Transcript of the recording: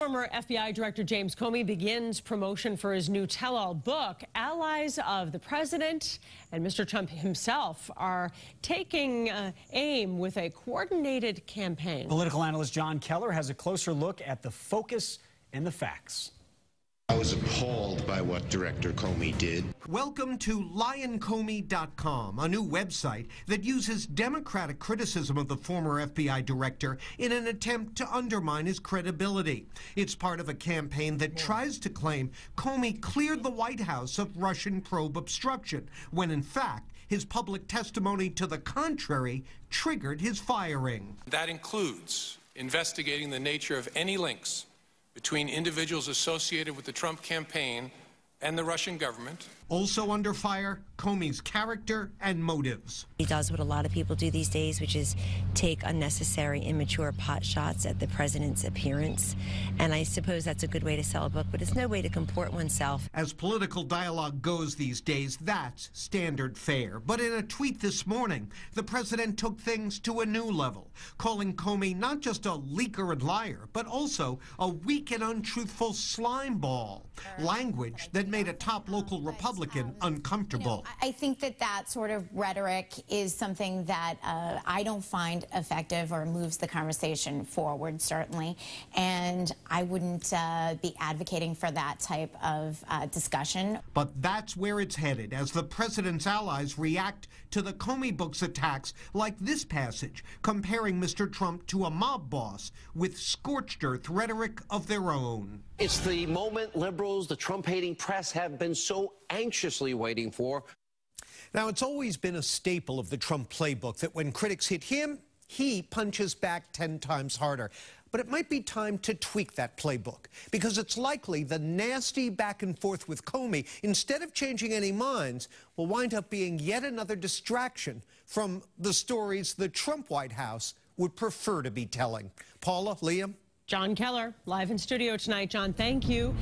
Former FBI Director James Comey begins promotion for his new tell-all book. Allies of the president and Mr. Trump himself are taking aim with a coordinated campaign. Political analyst John Keller has a closer look at the focus and the facts. I was appalled by what Director Comey did. Welcome to LionComey.com, a new website that uses Democratic criticism of the former FBI director in an attempt to undermine his credibility. It's part of a campaign that tries to claim Comey cleared the White House of Russian probe obstruction, when in fact his public testimony to the contrary triggered his firing. That includes investigating the nature of any links between individuals associated with the Trump campaign and the Russian government. Also under fire, Comey's character and motives. He does what a lot of people do these days, which is take unnecessary, immature pot shots at the president's appearance. And I suppose that's a good way to sell a book, but it's no way to comport oneself. As political dialogue goes these days, that's standard fare. But in a tweet this morning, the president took things to a new level, calling Comey not just a leaker and liar, but also a weak and untruthful slime ball. Language that made a top local Republican uncomfortable. I think that sort of rhetoric is something that I don't find effective or moves the conversation forward, certainly. And I wouldn't be advocating for that type of discussion. But that's where it's headed as the president's allies react to the Comey book's attacks, like this passage comparing Mr. Trump to a mob boss with scorched earth rhetoric of their own. It's the moment liberals, the Trump-hating press have been so anxiously waiting for. Now, it's always been a staple of the Trump playbook that when critics hit him, he punches back 10 times harder. But it might be time to tweak that playbook, because it's likely the nasty back and forth with Comey, instead of changing any minds, will wind up being yet another distraction from the stories the Trump White House would prefer to be telling. Paula, Liam? John Keller, live in studio tonight. John, thank you.